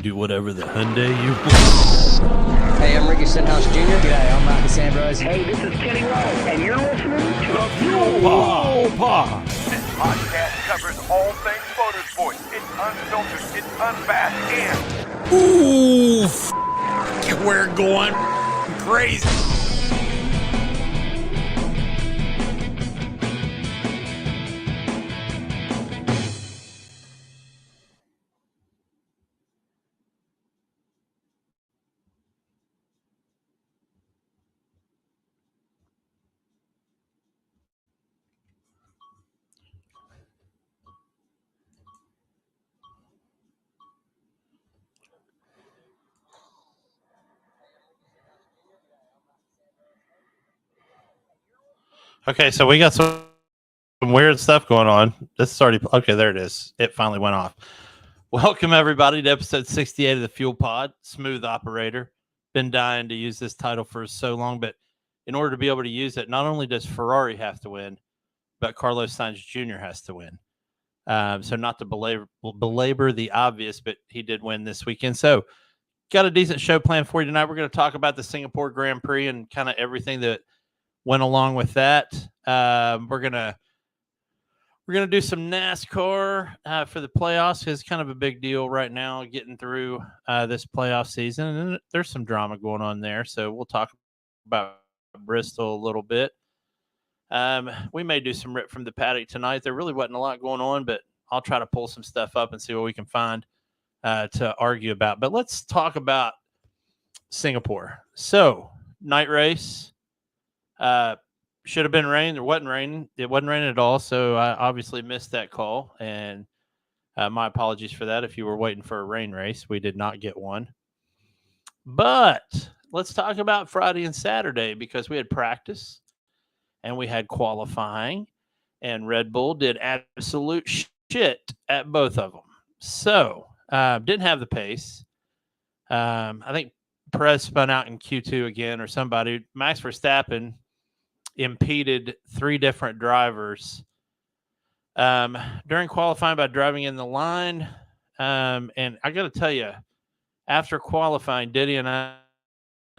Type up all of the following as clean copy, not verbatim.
do whatever the Hyundai you want. Hey, I'm Ricky Stenhouse Jr. G'day, I'm Mark DeSambrose. Hey, this is Kenny Rowe, and you're listening to The Fuel Pod. This podcast covers all things motorsports. It's unfiltered, it's unabashed, and Ooh, we're going crazy. Okay, so we got some weird stuff going on. This is already okay. There it is. It finally went off. Welcome everybody to episode 68 of the Fuel Pod. Smooth operator. Been dying to use this title for so long, but in order to be able to use it, not only does Ferrari have to win, but Carlos Sainz Jr. has to win. So not to belabor the obvious, but he did win this weekend. So got a decent show planned for you tonight. We're going to talk about the Singapore Grand Prix and kind of everything that went along with that. We're gonna do some NASCAR for the playoffs. It's kind of a big deal right now, getting through this playoff season, and there's some drama going on there. So we'll talk about Bristol a little bit. We may do some rip from the paddock tonight. There really wasn't a lot going on, but I'll try to pull some stuff up and see what we can find to argue about. But let's talk about Singapore. So night race. Should have been rain. There wasn't raining. It wasn't raining at all. So I obviously missed that call. And my apologies for that. If you were waiting for a rain race, we did not get one. But let's talk about Friday and Saturday because we had practice and we had qualifying and Red Bull did absolute shit at both of them. So didn't have the pace. I think Prix spun out in Q2 again or somebody. Max Verstappen impeded three different drivers during qualifying by driving in the line. And I got to tell you, after qualifying, Diddy and I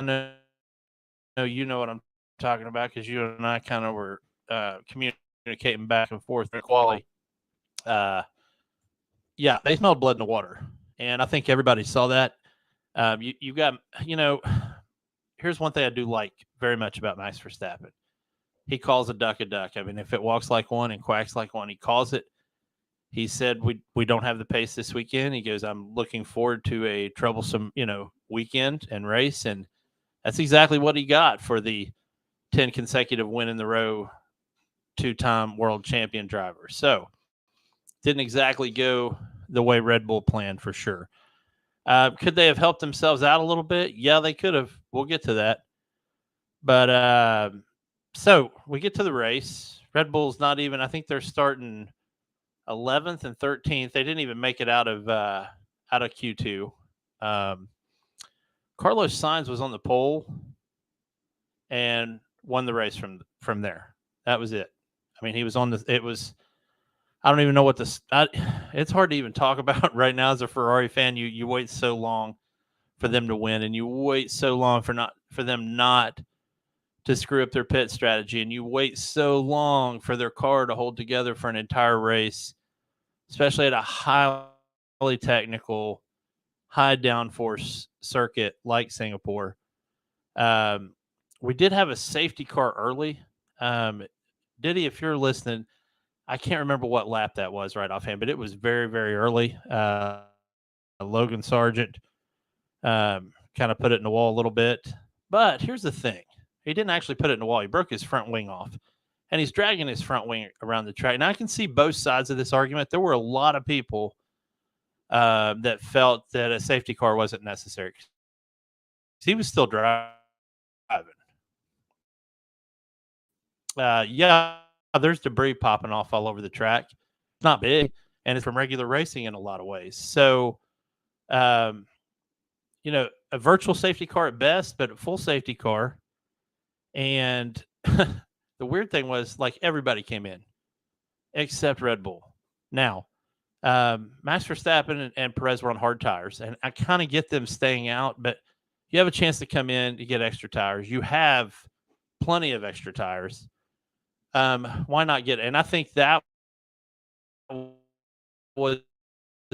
know you know what I'm talking about because you and I kind of were communicating back and forth in quali. Yeah, they smelled blood in the water. And I think everybody saw that. You got, here's one thing I do like very much about Max Verstappen. He calls a duck a duck. I mean, if it walks like one and quacks like one, he calls it. He said, we don't have the pace this weekend. He goes, I'm looking forward to a troublesome, weekend and race. And that's exactly what he got for the 10 consecutive win in the row, two-time world champion driver. So didn't exactly go the way Red Bull planned for sure. Could they have helped themselves out a little bit? Yeah, they could have. We'll get to that. But so we get to the race. Red Bull's not even, I think they're starting 11th and 13th. They didn't even make it out of Q2. Carlos Sainz was on the pole and won the race from there. That was it. I mean, he was on I don't even know what it's hard to even talk about right now as a Ferrari fan. You wait so long for them to win, and you wait so long for them not to screw up their pit strategy, and you wait so long for their car to hold together for an entire race, especially at a highly technical, high downforce circuit like Singapore. We did have a safety car early. Diddy, if you're listening, I can't remember what lap that was right offhand, but it was very, very early. Logan Sargent kind of put it in the wall a little bit. But here's the thing. He didn't actually put it in the wall. He broke his front wing off, and he's dragging his front wing around the track. Now, I can see both sides of this argument. There were a lot of people that felt that a safety car wasn't necessary. He was still driving. Yeah, there's debris popping off all over the track. It's not big, and it's from regular racing in a lot of ways. So, a virtual safety car at best, but a full safety car. And the weird thing was, like, everybody came in except Red Bull. Now, Max Verstappen and Perez were on hard tires, and I kind of get them staying out, but you have a chance to come in to get extra tires. You have plenty of extra tires. Why not get it? And I think that was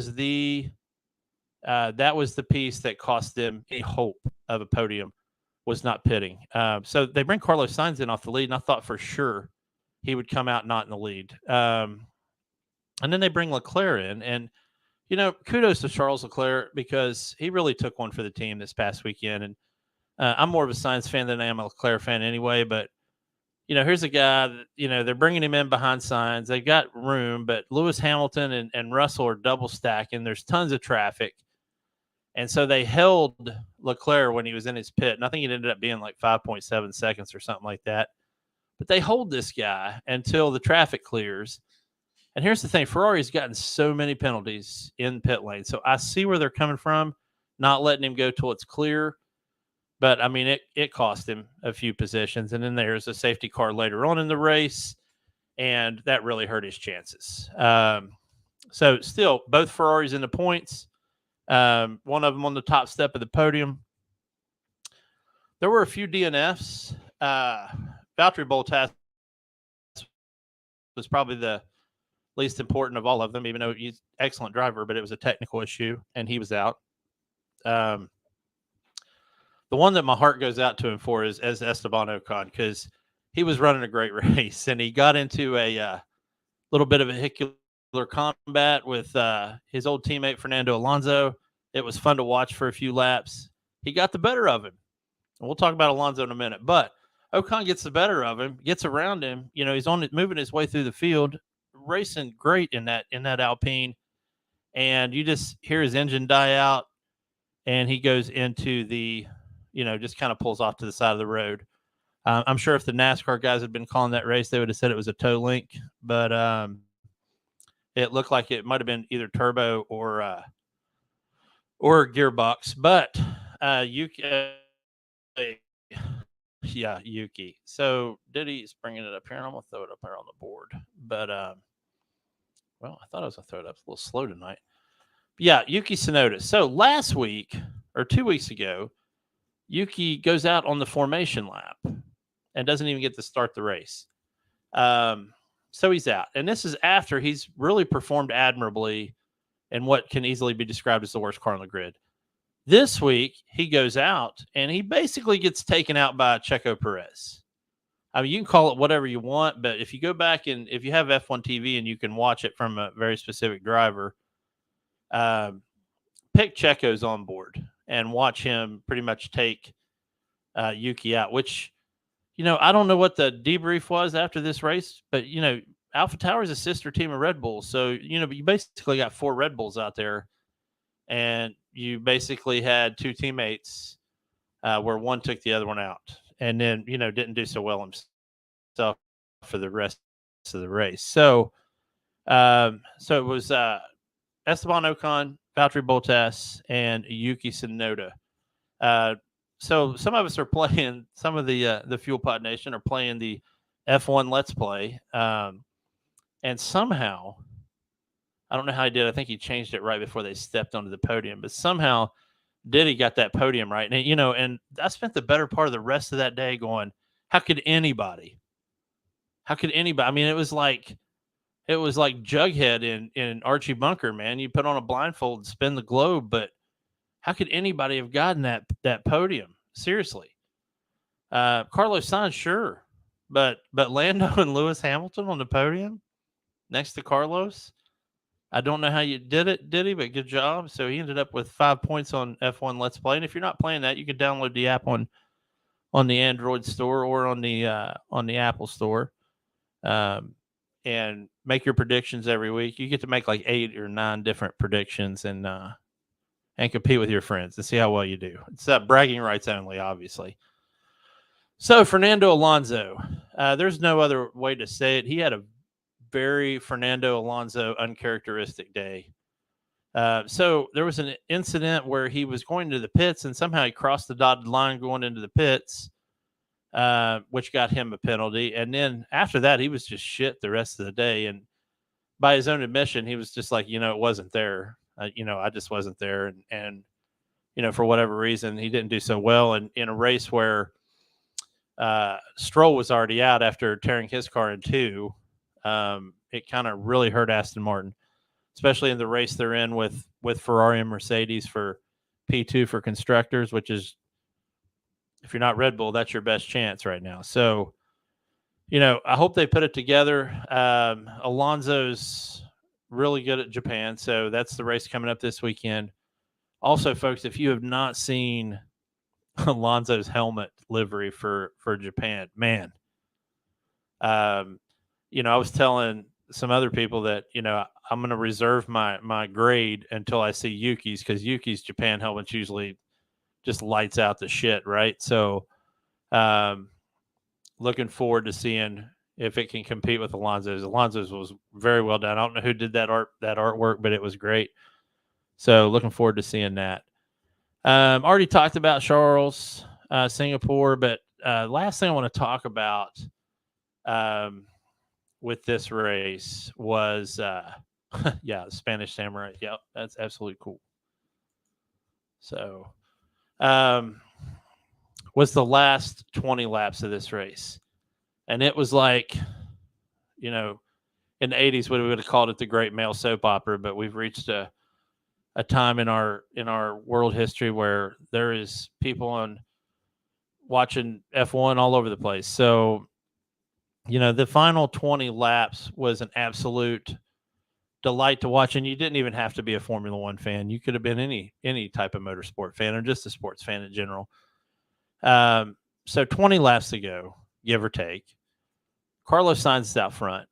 the piece that cost them any hope of a podium, was not pitting. So they bring Carlos Sainz in off the lead, and I thought for sure he would come out not in the lead. And then they bring Leclerc in, and kudos to Charles Leclerc because he really took one for the team this past weekend. And I'm more of a Sainz fan than I am a Leclerc fan anyway, but here's a guy that, they're bringing him in behind Sainz. They got room, but Lewis Hamilton and Russell are double stacking. There's tons of traffic. And so they held Leclerc when he was in his pit. And I think it ended up being like 5.7 seconds or something like that. But they hold this guy until the traffic clears. And here's the thing. Ferrari's gotten so many penalties in pit lane. So I see where they're coming from, not letting him go till it's clear. But, I mean, it cost him a few positions. And then there's a safety car later on in the race, and that really hurt his chances. So still, both Ferraris in the points. One of them on the top step of the podium. There were a few DNFs. Valtteri Bottas was probably the least important of all of them, even though he's an excellent driver, but it was a technical issue, and he was out. The one that my heart goes out to him for is Esteban Ocon, because he was running a great race, and he got into a little bit of a vehicular combat with his old teammate Fernando Alonso. It was fun to watch for a few laps. He got the better of him. And we'll talk about Alonso in a minute. But Ocon gets the better of him, gets around him. He's moving his way through the field, racing great in that Alpine. And you just hear his engine die out, and he goes into the just kind of pulls off to the side of the road. I'm sure if the NASCAR guys had been calling that race, they would have said it was a toe link, but it looked like it might have been either turbo or gearbox. But Yuki. So Diddy's bringing it up here, and I'm gonna throw it up here on the board. But well, I thought I was gonna throw it up. It's a little slow tonight. But yeah, Yuki Tsunoda. So last week or 2 weeks ago, Yuki goes out on the formation lap and doesn't even get to start the race. So he's out. And this is after he's really performed admirably in what can easily be described as the worst car on the grid. This week, he goes out, and he basically gets taken out by Checo Perez. I mean, you can call it whatever you want, but if you go back and if you have F1 TV and you can watch it from a very specific driver, pick Checo's on board and watch him pretty much take Yuki out, which, I don't know what the debrief was after this race, but, AlphaTauri is a sister team of Red Bull. So, you basically got 4 Red Bulls out there, and you basically had 2 teammates where one took the other one out and then, didn't do so well himself for the rest of the race. So it was Esteban Ocon, Valtteri Bottas, and Yuki Tsunoda. So some of us are playing, some of the Fuel Pod Nation are playing the F1 Let's Play. And somehow, I don't know how he did. I think he changed it right before they stepped onto the podium. But somehow, Diddy got that podium right. And, and I spent the better part of the rest of that day going, how could anybody? I mean, it was like Jughead in Archie Bunker, man. You put on a blindfold and spin the globe, but how could anybody have gotten that podium? Seriously. Carlos Sainz, sure. But Lando and Lewis Hamilton on the podium next to Carlos. I don't know how you did it, Diddy, but good job. So he ended up with 5 points on F1 Let's Play. And if you're not playing that, you can download the app on the Android store or on the Apple store. And make your predictions every week. You get to make like 8 or 9 different predictions and compete with your friends and see how well you do. It's bragging rights only, obviously. So Fernando Alonso, there's no other way to say it. He had a very Fernando Alonso uncharacteristic day. So there was an incident where he was going to the pits and somehow he crossed the dotted line going into the pits, which got him a penalty. And then after that, he was just shit the rest of the day. by his own admission, he was just like, it wasn't there. I just wasn't there. And for whatever reason, he didn't do so well in a race where Stroll was already out after tearing his car in two. It kind of really hurt Aston Martin, especially in the race they're in with Ferrari and Mercedes for P2 for constructors, which is, if you're not Red Bull, that's your best chance right now. So, I hope they put it together. Alonso's really good at Japan, so that's the race coming up this weekend. Also, folks, if you have not seen Alonso's helmet livery for Japan, man, I was telling some other people that, I'm going to reserve my grade until I see Yuki's, because Yuki's Japan helmet's usually just lights out the shit, right? So, looking forward to seeing if it can compete with Alonso's. Alonso's was very well done. I don't know who did that artwork, but it was great. So looking forward to seeing that. Already talked about Charles, Singapore, but last thing I want to talk about with this race was, the Spanish Samurai. Yep, that's absolutely cool. So, was the last 20 laps of this race. And it was like, in the 80s, we would have called it the Great Male Soap Opera, but we've reached a time in our world history where there is people watching F1 all over the place. So, the final 20 laps was an absolute delight to watch. And you didn't even have to be a Formula One fan. You could have been any type of motorsport fan or just a sports fan in general. So 20 laps to go, give or take. Carlos Sainz is out front.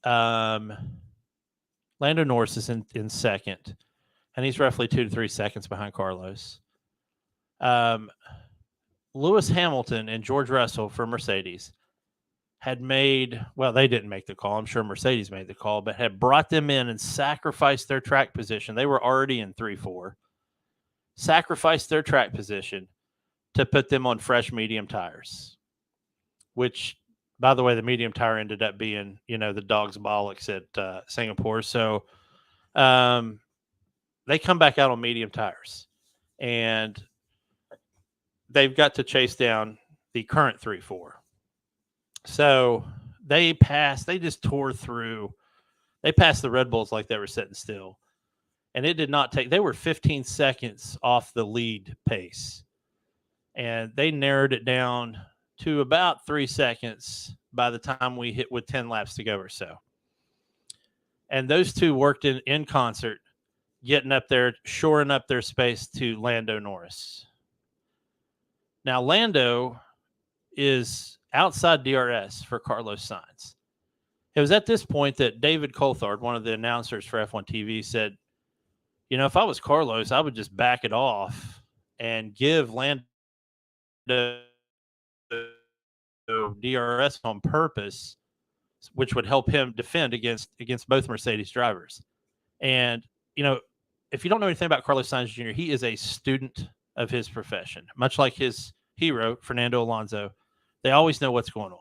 Lando Norris is in second, and he's roughly 2 to 3 seconds behind Carlos. Lewis Hamilton and George Russell for Mercedes had they didn't make the call. I'm sure Mercedes made the call, but had brought them in and sacrificed their track position. They were already in 3-4. Sacrificed their track position to put them on fresh medium tires, which, by the way, the medium tire ended up being, the dog's bollocks at Singapore. So they come back out on medium tires, and they've got to chase down the current 3-4. So they just tore through. They passed the Red Bulls like they were sitting still. And it did not take, they were 15 seconds off the lead pace. And they narrowed it down to about 3 seconds by the time we hit with 10 laps to go or so. And those two worked in concert, getting up there, shoring up their space to Lando Norris. Now, Lando is outside DRS for Carlos Sainz. It was at this point that David Coulthard, one of the announcers for F1 TV, said, if I was Carlos, I would just back it off and give Lando DRS on purpose, which would help him defend against both Mercedes drivers. And, if you don't know anything about Carlos Sainz Jr., he is a student of his profession, much like his hero, Fernando Alonso. They always know what's going on.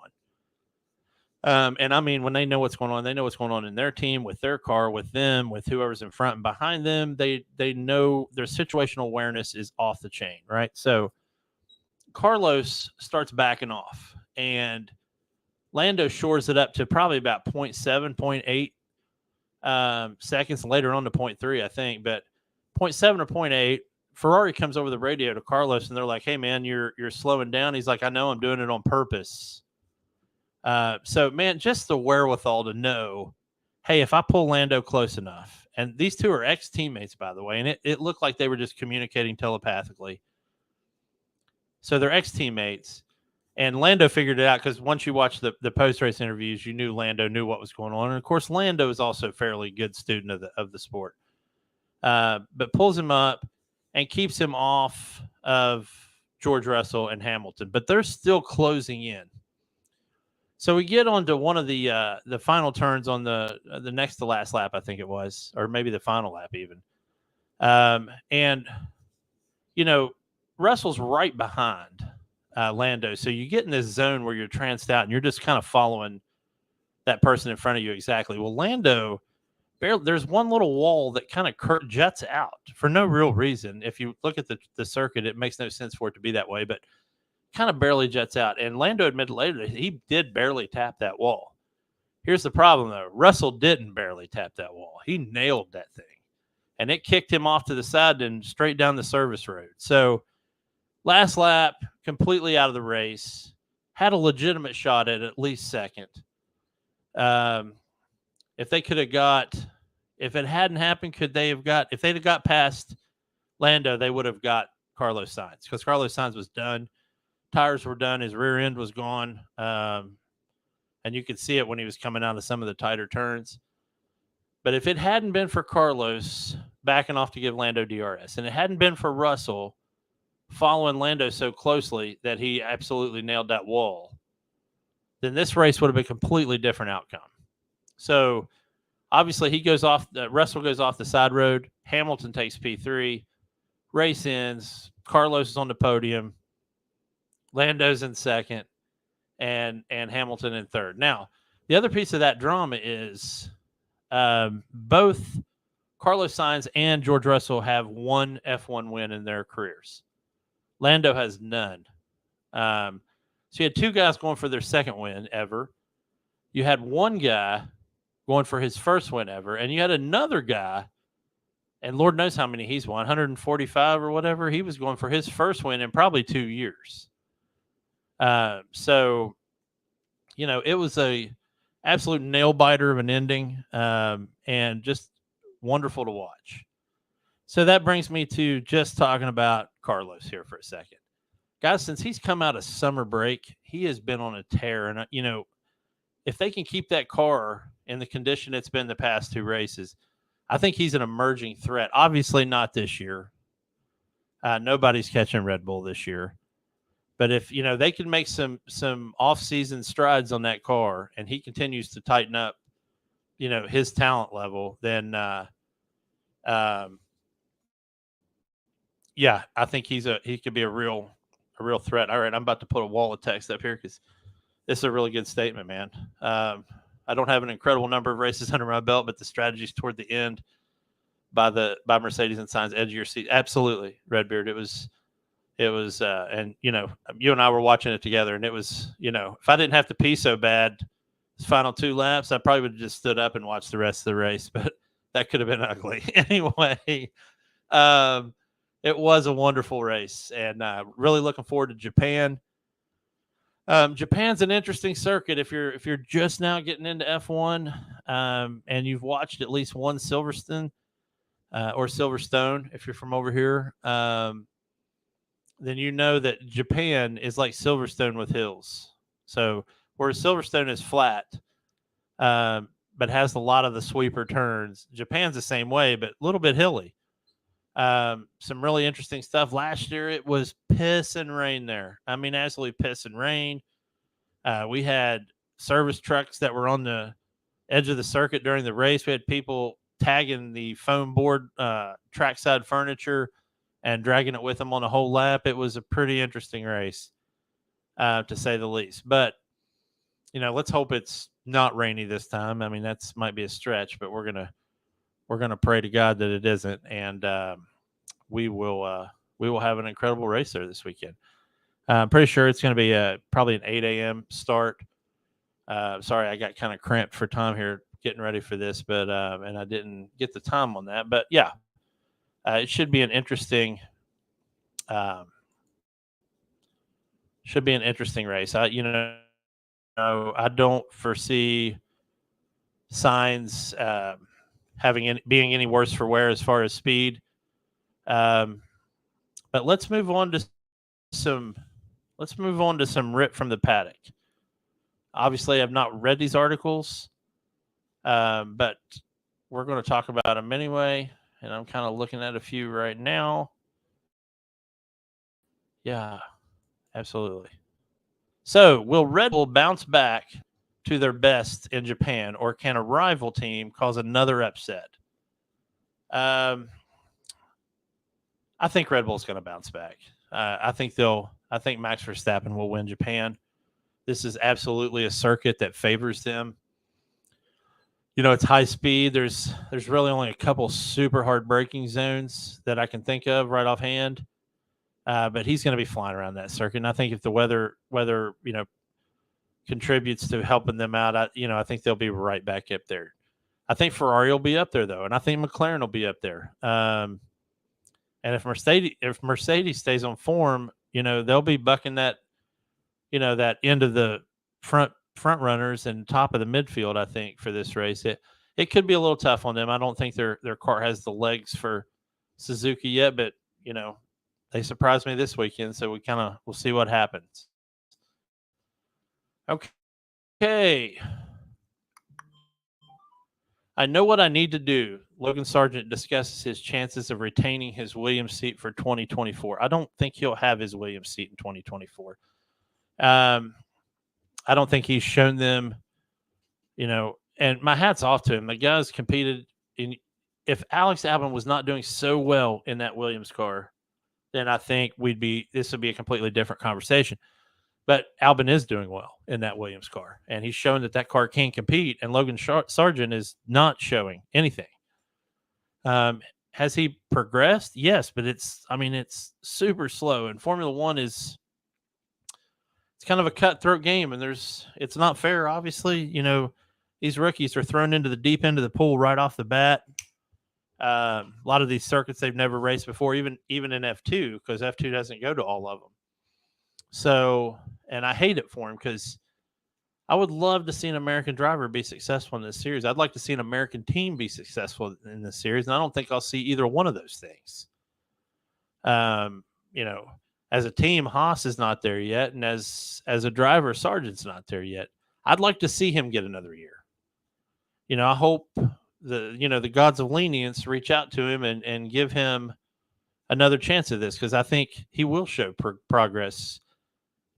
And I mean, when they know what's going on, they know what's going on in their team, with their car, with them, with whoever's in front and behind them. They know their situational awareness is off the chain, right? So Carlos starts backing off, and Lando shores it up to probably about 0.7, 0.8 seconds, later on to 0.3, I think. But 0.7 or 0.8, Ferrari comes over the radio to Carlos, and they're like, "Hey, man, you're slowing down." He's like, "I know, I'm doing it on purpose." So, man, just the wherewithal to know, hey, if I pull Lando close enough, and these two are ex-teammates, by the way, and it looked like they were just communicating telepathically. So they're ex-teammates, and Lando figured it out, because once you watch the post-race interviews, you knew Lando knew what was going on. And, of course, Lando is also a fairly good student of the sport, but pulls him up and keeps him off of George Russell and Hamilton. But they're still closing in. So we get on to one of the final turns on the next to last lap, I think it was, or maybe the final lap even. And, Russell's right behind Lando. So you get in this zone where you're tranced out, and you're just kind of following that person in front of you exactly. Well, Lando, there's one little wall that kind of juts out for no real reason. If you look at the circuit, it makes no sense for it to be that way, but kind of barely juts out. And Lando admitted later that he did barely tap that wall. Here's the problem, though. Russell didn't barely tap that wall. He nailed that thing. And it kicked him off to the side and straight down the service road. So last lap, completely out of the race. Had a legitimate shot at least second. If they could have got, if it hadn't happened, if they'd have got past Lando, they would have got Carlos Sainz, because Carlos Sainz was done. Tires were done. His rear end was gone. And you could see it when he was coming out of some of the tighter turns. But if it hadn't been for Carlos backing off to give Lando DRS, and it hadn't been for Russell following Lando so closely that he absolutely nailed that wall, then this race would have been a completely different outcome. So obviously Russell goes off the side road. Hamilton takes P3. Race ends. Carlos is on the podium. Lando's in second, and Hamilton in third. Now, the other piece of that drama is both Carlos Sainz and George Russell have one F1 win in their careers. Lando has none. So you had two guys going for their second win ever. You had one guy going for his first win ever, and you had another guy, and Lord knows how many he's won, 145 or whatever. He was going for his first win in probably 2 years. So, it was a absolute nail biter of an ending, and just wonderful to watch. So that brings me to just talking about Carlos here for a second. Guys, since he's come out of summer break, he has been on a tear. And, if they can keep that car in the condition it's been the past two races, I think he's an emerging threat. Obviously not this year. Nobody's catching Red Bull this year. But if, they can make some off-season strides on that car and he continues to tighten up, his talent level, then, I think he could be a real threat. All right, I'm about to put a wall of text up here because this is a really good statement, man. I don't have an incredible number of races under my belt, but the strategies toward the end by Mercedes and Sainz, edge of your seat. Absolutely, Redbeard. It was, and you and I were watching it together, and it was, if I didn't have to pee so bad, his final two laps, I probably would have just stood up and watched the rest of the race, but that could have been ugly. Anyway, it was a wonderful race, and really looking forward to Japan. Japan's an interesting circuit if you're just now getting into F1, and you've watched at least one Silverstone or Silverstone if you're from over here. Then you know that Japan is like Silverstone with hills. So whereas Silverstone is flat, but has a lot of the sweeper turns, Japan's the same way, but a little bit hilly. Some really interesting stuff. Last year it was piss and rain there. I mean, absolutely piss and rain. We had service trucks that were on the edge of the circuit during the race. We had people tagging the foam board trackside furniture and dragging it with them on a whole lap. It was a pretty interesting race, to say the least. But, let's hope it's not rainy this time. I mean, that's might be a stretch, but we're gonna pray to God that it isn't, and we will have an incredible race there this weekend. I'm pretty sure it's going to be probably an 8 a.m. start. Sorry, I got kind of cramped for time here getting ready for this, but and I didn't get the time on that. But yeah, it should be an interesting race. I don't foresee signs being any worse for wear as far as speed. But let's move on to some rip from the paddock. Obviously, I've not read these articles, but we're going to talk about them anyway. And I'm kind of looking at a few right now. Yeah, absolutely. So, will Red Bull bounce back to their best in Japan, or can a rival team cause another upset? I think Red Bull's going to bounce back. I think Max Verstappen will win Japan. This is absolutely a circuit that favors them. It's high speed. There's really only a couple super hard braking zones that I can think of right offhand. But he's going to be flying around that circuit. And I think if the weather contributes to helping them out, I think they'll be right back up there. I think Ferrari will be up there though, and I think McLaren will be up there. And if Mercedes stays on form, they'll be bucking that, that end of the front runners and top of the midfield. I think for this race, it could be a little tough on them. I don't think their car has the legs for Suzuki yet, but they surprised me this weekend, so we'll see what happens. Okay. I know what I need to do. Logan Sargent discusses his chances of retaining his Williams seat for 2024. I don't think he'll have his Williams seat in 2024. I don't think he's shown them, and my hat's off to him. The guy's competed in. If Alex Albon was not doing so well in that Williams car, then I think this would be a completely different conversation. But Albon is doing well in that Williams car, and he's shown that car can compete, and Logan Sargent is not showing anything. Has he progressed? Yes, but it's super slow, and Formula One it's kind of a cutthroat game, and it's not fair, obviously. These rookies are thrown into the deep end of the pool right off the bat. A lot of these circuits they've never raced before, even in F2, because F2 doesn't go to all of them. So, and I hate it for him because I would love to see an American driver be successful in this series. I'd like to see an American team be successful in this series, and I don't think I'll see either one of those things. As a team, Haas is not there yet, and as a driver, Sargent's not there yet. I'd like to see him get another year. I hope the gods of lenience reach out to him and give him another chance at this, because I think he will show progress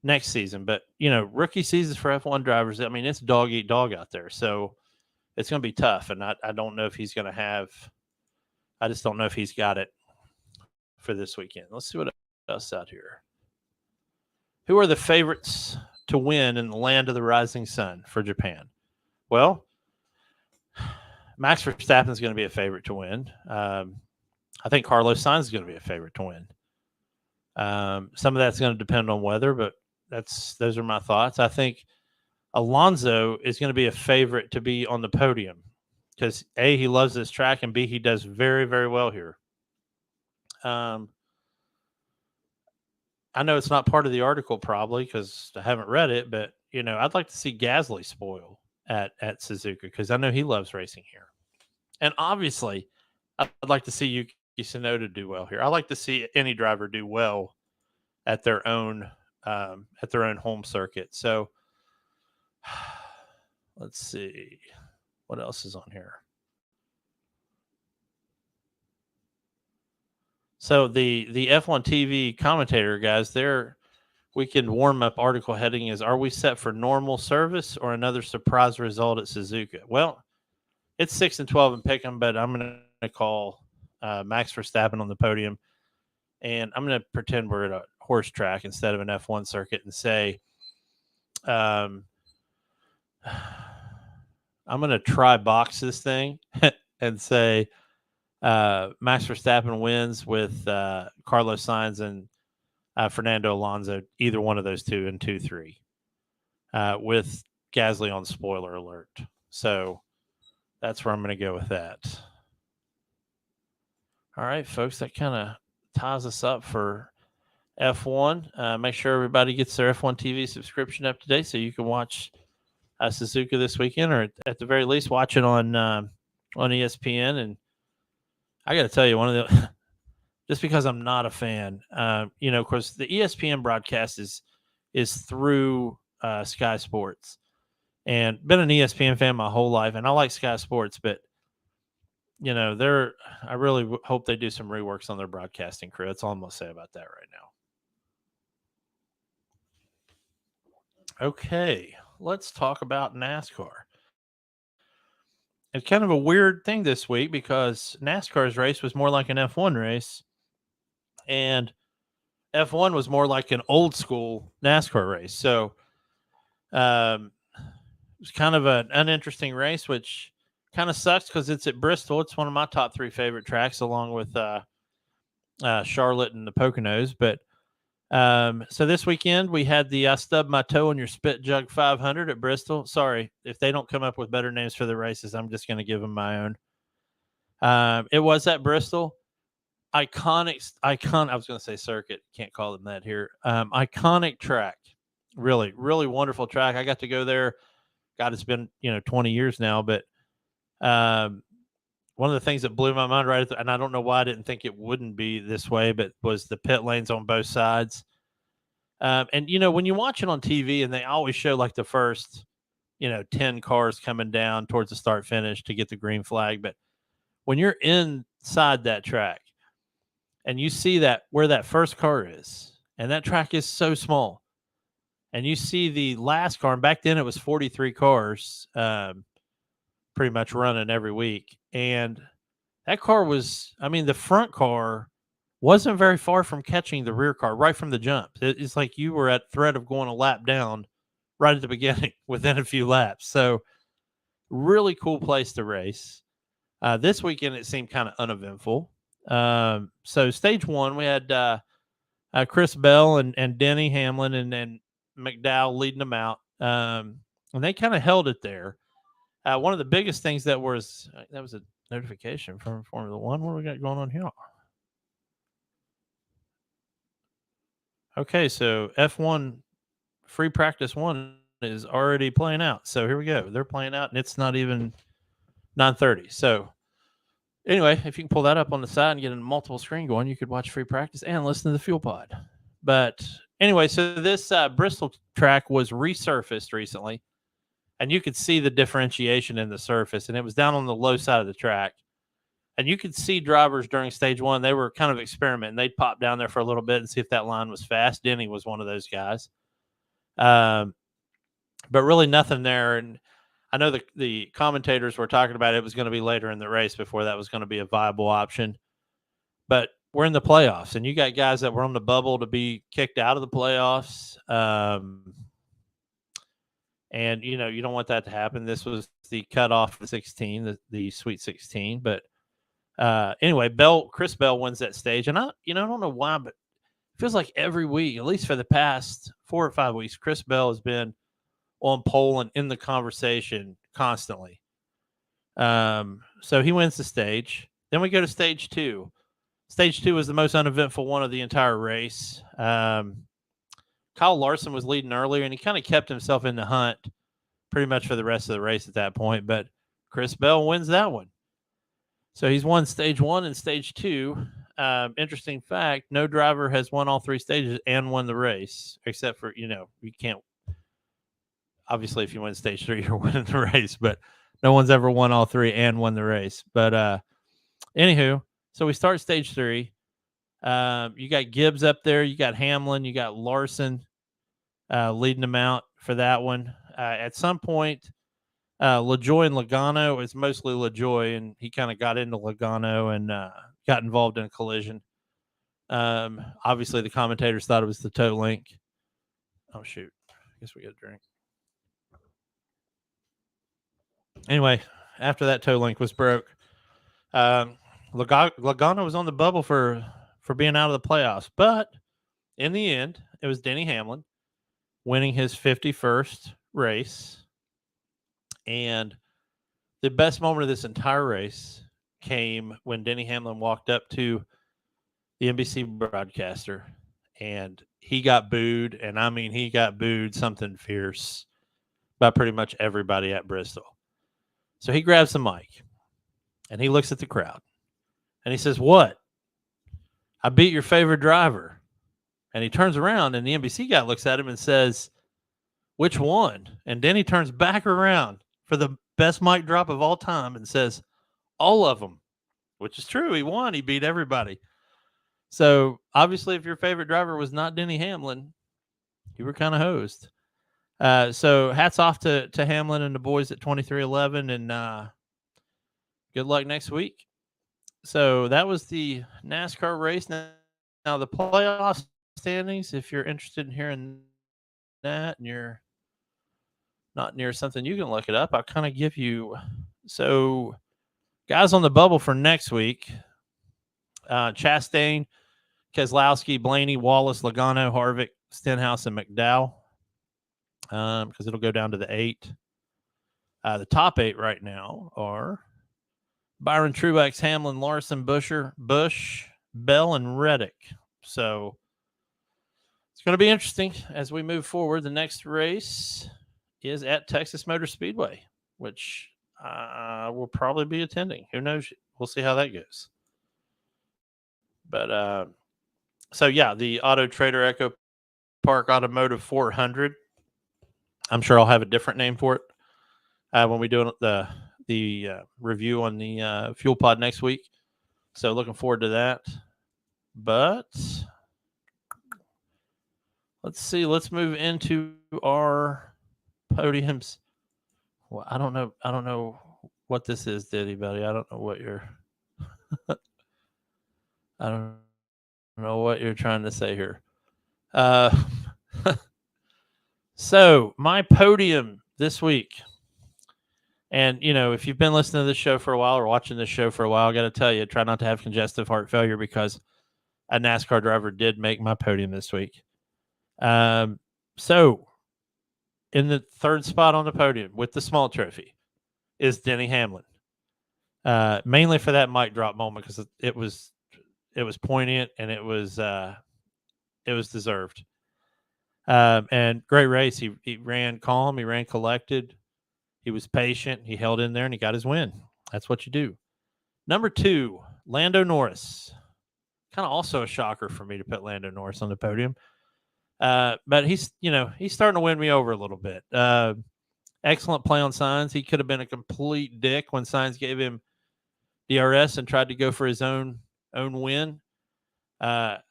next season. But rookie seasons for F1 drivers, it's dog eat dog out there, so it's going to be tough. And I don't know if he's going to have. I just don't know if he's got it for this weekend. Let's see what else out here. Who are the favorites to win in the land of the rising sun for Japan? Well, Max Verstappen is going to be a favorite to win. I think Carlos Sainz is going to be a favorite to win. Some of that's going to depend on weather, but those are my thoughts. I think Alonso is going to be a favorite to be on the podium because A, he loves this track, and B, he does very, very well here. I know it's not part of the article probably because I haven't read it, but I'd like to see Gasly spoil at Suzuka because I know he loves racing here. And obviously, I'd like to see Yuki Tsunoda do well here. I like to see any driver do well at their own home circuit. So let's see what else is on here. So the F1 TV commentator guys, their weekend warm-up article heading is, "Are we set for normal service or another surprise result at Suzuka?" Well, it's 6-12 in Pick'em, but I'm going to call Max Verstappen on the podium, and I'm going to pretend we're at a horse track instead of an F1 circuit and say, I'm going to try box this thing and say Max Verstappen wins with Carlos Sainz and Fernando Alonso, either one of those two in 2-3, with Gasly on spoiler alert. So that's where I'm going to go with that. All right, folks, that kind of ties us up for F1. Make sure everybody gets their F1 TV subscription up to date so you can watch Suzuka this weekend, or at the very least watch it on ESPN. And I got to tell you, one of the just because I'm not a fan, of course, the ESPN broadcast is through Sky Sports, and been an ESPN fan my whole life, and I like Sky Sports, but I really hope they do some reworks on their broadcasting crew. That's all I'm going to say about that right now. Okay, let's talk about NASCAR. It's kind of a weird thing this week because NASCAR's race was more like an F1 race, and F1 was more like an old school NASCAR race. So it was kind of an uninteresting race, which kind of sucks because it's at Bristol. It's one of my top 3 favorite tracks, along with Charlotte and the Poconos. But so this weekend we had the I Stubbed My Toe on Your Spit Jug 500 at Bristol. Sorry, if they don't come up with better names for the races, I'm just going to give them my own. It was at Bristol. I was going to say circuit. Can't call them that here. Iconic track. Really, really wonderful track. I got to go there. God, it's been 20 years now, but one of the things that blew my mind and I don't know why I didn't think it wouldn't be this way, but was the pit lanes on both sides. And when you watch it on TV, and they always show like the first 10 cars coming down towards the start finish to get the green flag, but when you're inside that track and you see that where that first car is, and that track is so small, and you see the last car, and back then it was 43 cars, pretty much running every week. And that car the front car wasn't very far from catching the rear car right from the jump. It's like you were at threat of going a lap down right at the beginning within a few laps. So really cool place to race. This weekend, it seemed kind of uneventful. So stage 1, we had Chris Bell and Denny Hamlin and McDowell leading them out. And they kind of held it there. One of the biggest things that was a notification from Formula One. What do we got going on here? Okay, so F1 free practice 1 is already playing out. So here we go. They're playing out, and it's not even 9:30. So anyway, if you can pull that up on the side and get a multiple screen going, you could watch free practice and listen to the Fuel Pod. But anyway, so this Bristol track was resurfaced recently, and you could see the differentiation in the surface, and it was down on the low side of the track. And you could see drivers during stage 1, they were kind of experimenting. They'd pop down there for a little bit and see if that line was fast. Denny was one of those guys. But really nothing there. And I know the commentators were talking about it was going to be later in the race before that was going to be a viable option. But we're in the playoffs, and you got guys that were on the bubble to be kicked out of the playoffs. And, you don't want that to happen. This was the cutoff for 16, the Sweet 16. But anyway, Chris Bell wins that stage. And I don't know why, but it feels like every week, at least for the past 4 or 5 weeks, Chris Bell has been on pole and in the conversation constantly. So he wins the stage. Then we go to stage 2. Stage 2 was the most uneventful one of the entire race. Kyle Larson was leading earlier, and he kind of kept himself in the hunt pretty much for the rest of the race at that point. But Chris Bell wins that one. So he's won stage 1 and stage 2. Interesting fact, no driver has won all 3 stages and won the race, except for, you can't. Obviously, if you win stage 3, you're winning the race. But no one's ever won all 3 and won the race. But anywho, so we start stage 3. You got Gibbs up there. You got Hamlin. You got Larson leading them out for that one. At some point, LaJoy and Logano, is mostly LaJoy, and he kind of got into Logano and got involved in a collision. Obviously, the commentators thought it was the toe link. Oh, shoot. I guess we got a drink. Anyway, after that toe link was broke, Logano was on the bubble for being out of the playoffs. But in the end, it was Denny Hamlin winning his 51st race. And the best moment of this entire race came when Denny Hamlin walked up to the NBC broadcaster, and he got booed. And I mean, he got booed something fierce by pretty much everybody at Bristol. So he grabs the mic and he looks at the crowd and he says, "What? I beat your favorite driver." And he turns around and the NBC guy looks at him and says, "Which one?" And then he turns back around for the best mic drop of all time and says, "All of them," which is true. He won. He beat everybody. So obviously, if your favorite driver was not Denny Hamlin, you were kind of hosed. So hats off to Hamlin and the boys at 2311, and good luck next week. So that was the NASCAR race. Now the playoff standings, if you're interested in hearing that and you're not near something, you can look it up. I'll kind of give you So, guys on the bubble for next week: Chastain, Keselowski, Blaney, Wallace, Logano, Harvick, Stenhouse, and McDowell. Because it'll go down to the 8. The top 8 right now are Byron, Truex, Hamlin, Larson, Busch, Bell, and Reddick. So it's going to be interesting as we move forward. The next race is at Texas Motor Speedway, which will probably be attending. Who knows? We'll see how that goes. But so yeah, the Auto Trader Echo Park Automotive 400. I'm sure I'll have a different name for it when we do the review on the Fuel Pod next week. So looking forward to that. But let's see. Let's move into our podiums. Well, I don't know what this is, Diddy buddy. I don't know what you're. I don't know what you're trying to say here. So my podium this week, and if you've been listening to this show for a while or watching this show for a while, I got to tell you, try not to have congestive heart failure because a NASCAR driver did make my podium this week. So in the third spot on the podium with the small trophy is Denny Hamlin. Mainly for that mic drop moment because it was poignant and it was deserved. And great race. He ran calm. He ran collected. He was patient. He held in there and he got his win. That's what you do. Number 2, Lando Norris. Kind of also a shocker for me to put Lando Norris on the podium. But he's starting to win me over a little bit. Excellent play on Sainz. He could have been a complete dick when Sainz gave him DRS and tried to go for his own win. That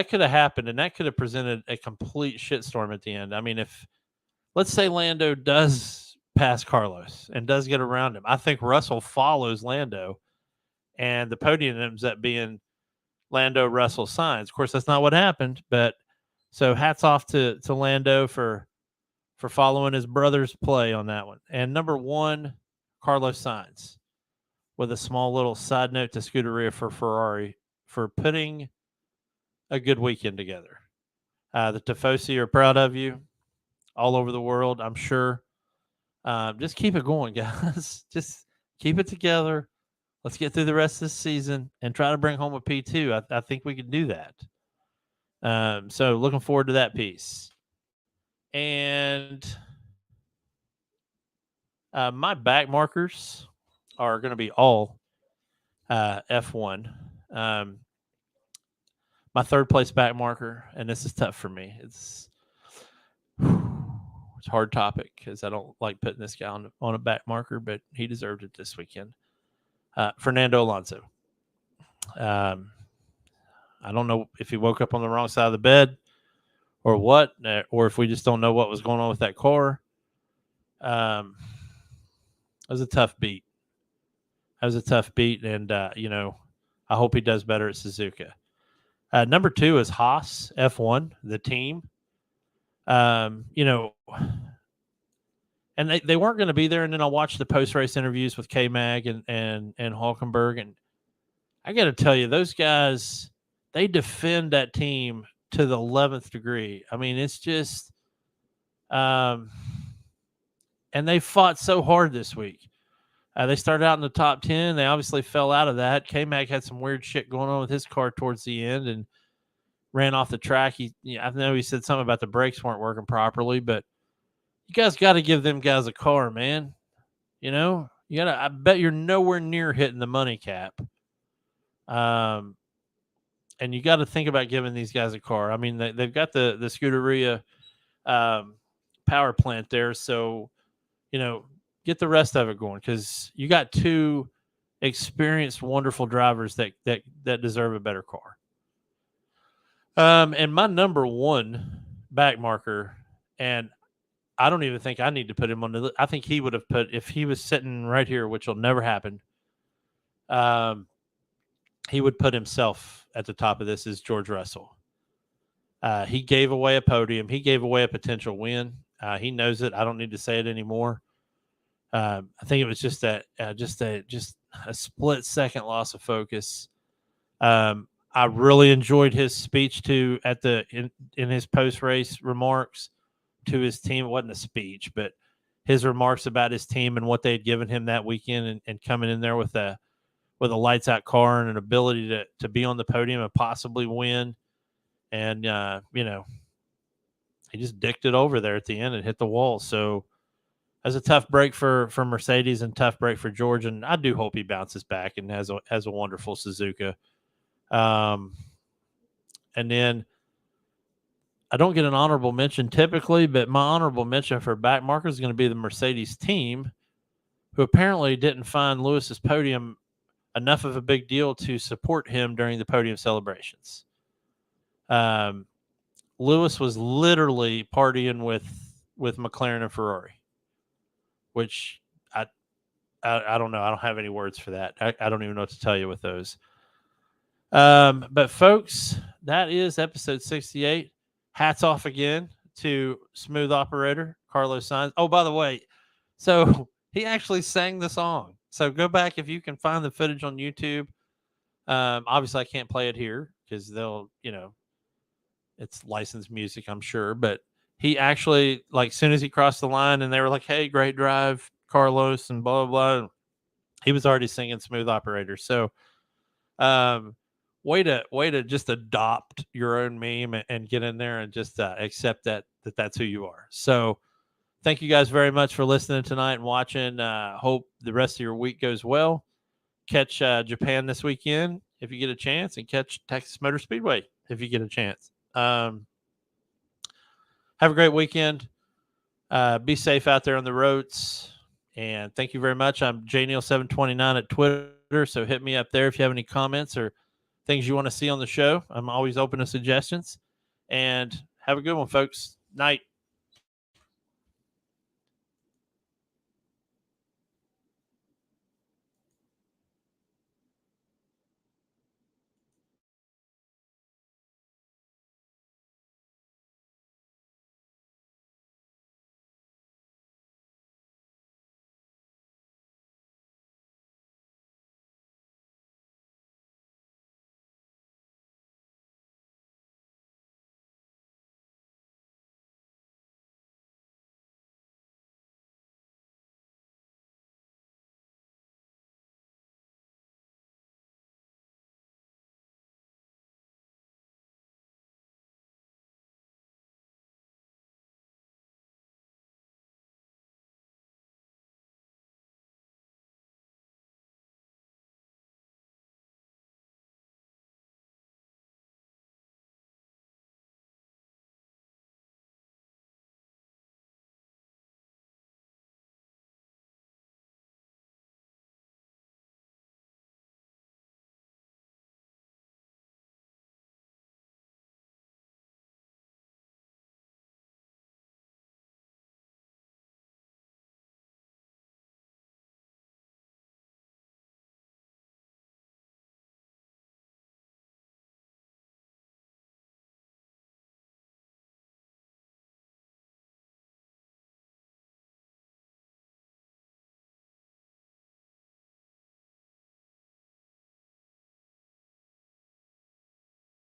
could have happened, and that could have presented a complete shitstorm at the end. I mean, if let's say Lando does pass Carlos and does get around him, I think Russell follows Lando, and the podium ends up being Lando, Russell, Sainz. Of course, that's not what happened, but so hats off to Lando for following his brother's play on that one. And number 1, Carlos Sainz, with a small little side note to Scuderia for Ferrari for putting a good weekend together. The Tifosi are proud of you all over the world, I'm sure. Just keep it going, guys. Just keep it together. Let's get through the rest of this season and try to bring home a P2. I think we can do that. So looking forward to that piece. And my back markers are going to be all F1. My third place back marker, and this is tough for me. It's a hard topic because I don't like putting this guy on a back marker, but he deserved it this weekend. Fernando Alonso. I don't know if he woke up on the wrong side of the bed or what, or if we just don't know what was going on with that car. It was a tough beat. And, I hope he does better at Suzuka. Number 2 is Haas, F1, the team. And they weren't going to be there. And then I watched the post-race interviews with K-Mag and Hulkenberg. And I got to tell you, those guys, they defend that team to the 11th degree. I mean, it's just and they fought so hard this week. They started out in the top 10. They obviously fell out of that. K-Mag had some weird shit going on with his car towards the end and ran off the track. I know he said something about the brakes weren't working properly, but you guys got to give them guys a car, man. I bet you're nowhere near hitting the money cap. And you got to think about giving these guys a car. I mean, they've got the Scuderia power plant there. So, get the rest of it going because you got 2 experienced, wonderful drivers that deserve a better car. And my number 1 back marker, and I don't even think I need to put him on the list. I think he would have put, if he was sitting right here, which will never happen, he would put himself at the top of this, is George Russell. He gave away a podium. He gave away a potential win. He knows it. I don't need to say it anymore. I think it was just that just a split second loss of focus. I really enjoyed his speech in his post race remarks to his team. It wasn't a speech, but his remarks about his team and what they had given him that weekend, and coming in there with a lights out car and an ability to be on the podium and possibly win. And he just dicked it over there at the end and hit the wall. So that's a tough break for Mercedes and tough break for George. And I do hope he bounces back and has a wonderful Suzuka. And then I don't get an honorable mention typically, but my honorable mention for back marker is going to be the Mercedes team, who apparently didn't find Lewis's podium enough of a big deal to support him during the podium celebrations. Lewis was literally partying with McLaren and Ferrari, which I don't know. I don't have any words for that. I don't even know what to tell you with those. But folks, that is episode 68. Hats off again to smooth operator Carlos Sainz. Oh, by the way, so he actually sang the song. So go back if you can find the footage on YouTube. Obviously I can't play it here because they'll, it's licensed music, I'm sure. But he actually, like, as soon as he crossed the line and they were like, "Hey, great drive, Carlos," and blah, blah, blah, he was already singing Smooth Operator. So, way to just adopt your own meme and get in there and just accept that's who you are. So thank you guys very much for listening tonight and watching. Hope the rest of your week goes well. Catch Japan this weekend if you get a chance, and catch Texas Motor Speedway if you get a chance. Have a great weekend. Be safe out there on the roads. And thank you very much. I'm JNeil729 at Twitter, so hit me up there if you have any comments or things you want to see on the show. I'm always open to suggestions. And have a good one, folks. Night.